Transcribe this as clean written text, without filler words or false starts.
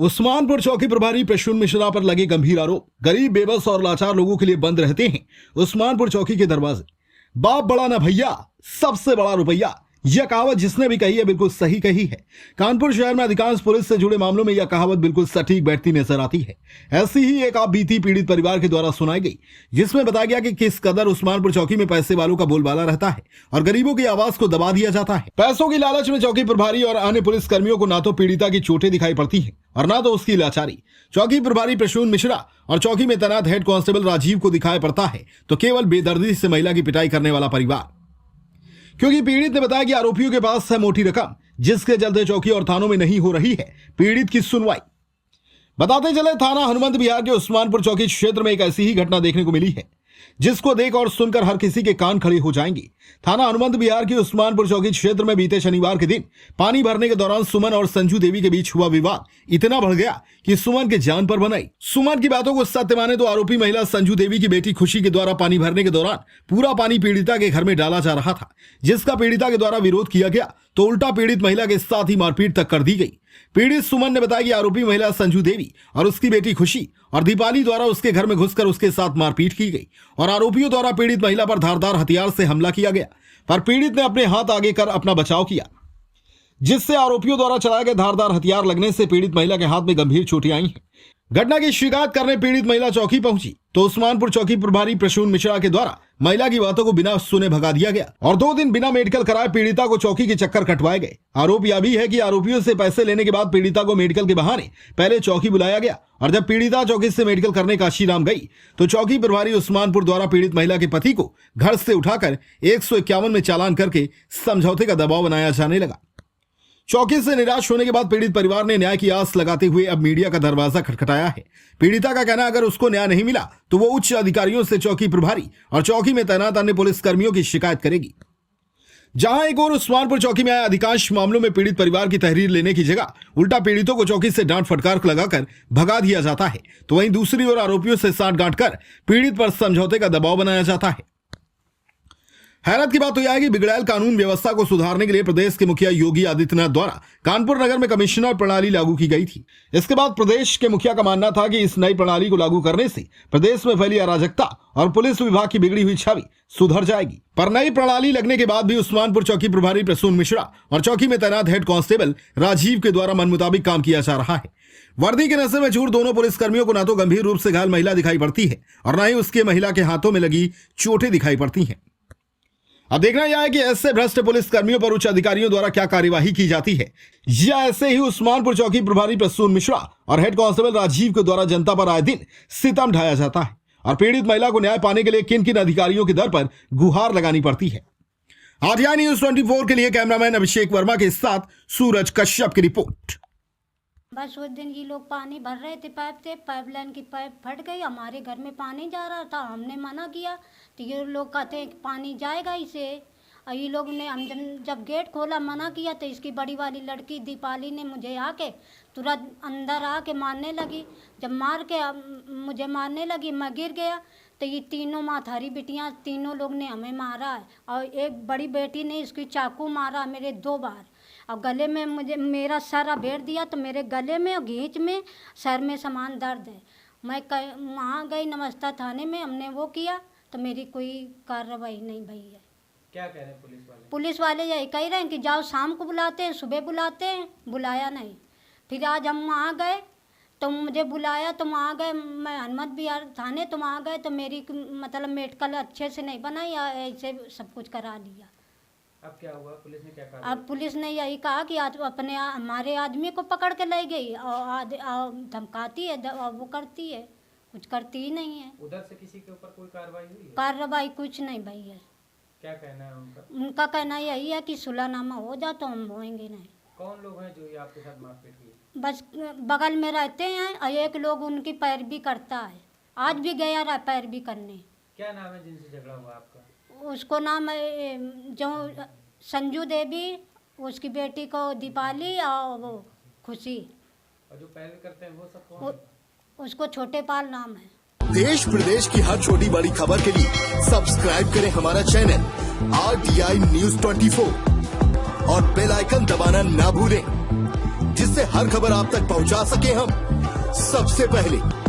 उस्मानपुर चौकी प्रभारी प्रसून मिश्रा पर लगे गंभीर आरोप। गरीब, बेबस और लाचार लोगों के लिए बंद रहते हैं उस्मानपुर चौकी के दरवाजे। बाप बड़ा ना भैया, सबसे बड़ा रुपया, यह कहावत जिसने भी कही है बिल्कुल सही कही है। कानपुर शहर में अधिकांश पुलिस से जुड़े मामलों में यह कहावत बिल्कुल सटीक बैठती नजर आती है। ऐसी ही एक आप बीती पीड़ित परिवार के द्वारा सुनाई गई, जिसमें बताया गया कि किस कदर उस्मानपुर चौकी में पैसे वालों का बोलबाला रहता है और गरीबों की आवाज को दबा दिया जाता है। पैसों की लालच में चौकी प्रभारी और अन्य पुलिस कर्मियों को ना तो पीड़िता की चोटें दिखाई पड़ती है और ना तो उसकी लाचारी। चौकी प्रभारी प्रसून मिश्रा और चौकी में तैनात हेड कांस्टेबल राजीव को दिखाई पड़ता है तो केवल बेदर्दी से महिला की पिटाई करने वाला परिवार। क्योंकि पीड़ित ने बताया कि आरोपियों के पास है मोटी रकम, जिसके चलते चौकी और थानों में नहीं हो रही है पीड़ित की सुनवाई। बताते चले, थाना हनुमंत विहार के उस्मानपुर चौकी क्षेत्र में एक ऐसी ही घटना देखने को मिली है जिसको देख और सुनकर हर किसी के कान खड़े हो जाएंगे। थाना हनुमंत विहार की उस्मानपुर चौकी क्षेत्र में बीते शनिवार के दिन पानी भरने के दौरान सुमन और संजू देवी के बीच हुआ विवाद इतना बढ़ गया कि सुमन के जान पर बनाई। सुमन की बातों को सत्य माने तो आरोपी महिला संजू देवी की बेटी खुशी के द्वारा पानी भरने के दौरान पूरा पानी पीड़िता के घर में डाला जा रहा था, जिसका पीड़िता के द्वारा विरोध किया गया तो उल्टा पीड़ित महिला के साथ ही मारपीट तक कर दी गई। पीड़ित सुमन ने बताया कि आरोपी महिला संजू देवी और उसकी बेटी खुशी और दीपाली द्वारा उसके घर में घुसकर उसके साथ मारपीट की गई और आरोपियों द्वारा पीड़ित महिला पर धारदार हथियार से हमला किया गया, पर पीड़ित ने अपने हाथ आगे कर अपना बचाव किया, जिससे आरोपियों द्वारा चलाए गए धारदार हथियार लगने से पीड़ित महिला के हाथ में गंभीर चोटें आई हैं। घटना की शिकायत करने पीड़ित महिला चौकी पहुंची तो उस्मानपुर चौकी प्रभारी प्रसून मिश्रा के द्वारा महिला की बातों को बिना सुने भगा दिया गया और 2 दिन बिना मेडिकल कराए पीड़िता को चौकी के चक्कर कटवाए गए। आरोप यह भी है कि आरोपियों से पैसे लेने के बाद पीड़िता को मेडिकल के बहाने पहले चौकी बुलाया गया और जब पीड़िता चौकी से मेडिकल करने काशीराम गई तो चौकी प्रभारी उस्मानपुर द्वारा पीड़ित महिला के पति को घर से उठाकर 151 में चालान करके समझौते का दबाव बनाया जाने लगा। चौकी से निराश होने के बाद पीड़ित परिवार ने न्याय की आस लगाते हुए अब मीडिया का दरवाजा खटखटाया है। पीड़िता का कहना, अगर उसको न्याय नहीं मिला तो वो उच्च अधिकारियों से चौकी प्रभारी और चौकी में तैनात अन्य पुलिस कर्मियों की शिकायत करेगी। जहां एक और उस्मानपुर चौकी में आए अधिकांश मामलों में पीड़ित परिवार की तहरीर लेने की जगह उल्टा पीड़ितों को चौकी से डांट फटकार लगाकर भगा दिया जाता है, तो वहीं दूसरी ओर आरोपियों से साठगांठ कर पीड़ित पर समझौते का दबाव बनाया जाता है। हैरत की बात तो यह है कि बिगड़ैल कानून व्यवस्था को सुधारने के लिए प्रदेश के मुखिया योगी आदित्यनाथ द्वारा कानपुर नगर में कमिश्नर प्रणाली लागू की गई थी। इसके बाद प्रदेश के मुखिया का मानना था कि इस नई प्रणाली को लागू करने से प्रदेश में फैली अराजकता और पुलिस विभाग की बिगड़ी हुई छवि सुधर जाएगी। पर नई प्रणाली लगने के बाद भी उस्मानपुर चौकी प्रभारी प्रसून मिश्रा और चौकी में तैनात हेड कांस्टेबल राजीव के द्वारा मन मुताबिक काम किया जा रहा है। वर्दी के नशे में चूर दोनों पुलिसकर्मियों को न तो गंभीर रूप से घायल महिला दिखाई पड़ती है और न ही उसके महिला के हाथों में लगी चोटें दिखाई पड़ती हैं। अब देखना यह है कि ऐसे भ्रष्ट पुलिस कर्मियों पर उच्च अधिकारियों द्वारा क्या कार्यवाही की जाती है, या ऐसे ही उस्मानपुर चौकी प्रभारी प्रसून मिश्रा और हेड कांस्टेबल राजीव के द्वारा जनता पर आए दिन सितम ढाया जाता है और पीड़ित महिला को न्याय पाने के लिए किन किन अधिकारियों के दर पर गुहार लगानी पड़ती है। आरटीआई न्यूज 24 के लिए कैमरामैन अभिषेक वर्मा के साथ सूरज कश्यप की रिपोर्ट। बस उस दिन ये लोग पानी भर रहे थे पाइप से, पाइपलाइन की पाइप फट गई, हमारे घर में पानी जा रहा था, हमने मना किया तो ये लोग कहते हैं कि पानी जाएगा इसे। और ये लोग ने हम जब गेट खोला मना किया तो इसकी बड़ी वाली लड़की दीपाली ने मुझे आके तुरंत अंदर आके मारने लगी। जब मार के मुझे मारने लगी मैं गिर गया तो ये तीनों माथारी बिटियाँ तीनों लोग ने हमें मारा है और एक बड़ी बेटी ने इसकी चाकू मारा मेरे 2 बार और गले में मुझे मेरा सर अभेड़ दिया तो मेरे गले में और घींच में सर में समान दर्द है। मैं वहाँ गई नमस्ता थाने में, हमने वो किया तो मेरी कोई कार्रवाई नहीं भई है। क्या कह रहे हैं पुलिस वाले? पुलिस वाले यही कह रहे हैं कि जाओ शाम को बुलाते हैं, सुबह बुलाते हैं, बुलाया नहीं। फिर आज हम वहाँ गए तो मुझे बुलाया तो वहाँ गए, मैं हनुमंत विहार थाने तो वहाँ गए तो मेरी मतलब मेडिकल अच्छे से नहीं बनाई, ऐसे सब कुछ करा लिया। अब क्या हुआ? पुलिस ने क्या कहा? अब पुलिस ने यही कहा कि आज अपने हमारे आदमी को पकड़ के ले गई और धमकाती है और वो करती है, कुछ करती ही नहीं है। उधर से किसी के ऊपर कोई कार्रवाई हुई है? कार्रवाई कुछ नहीं भई है। क्या कहना है उनका? उनका कहना यही है कि सुलहनामा हो जा तो हम होएंगे नहीं। कौन लोग हैं जो ये आपके साथ मारपीट की? बस बगल में रहते हैं और एक लोग उनकी पैरवी करता है, आज भी गया रहा पैरवी करने। क्या नाम है जिनसे झगड़ा हुआ आपका? उसको उसको नाम जो संजू देवी, उसकी बेटी को दीपाली और वो खुशी। और जो पैरवी करते हैं वो सब कौन? उसको छोटे पाल नाम है। देश प्रदेश की हर छोटी बड़ी खबर के लिए सब्सक्राइब करें हमारा चैनल RTI News 24 और बेल आइकन दबाना ना भूलें। जिससे हर खबर आप तक पहुंचा सके हम सबसे पहले।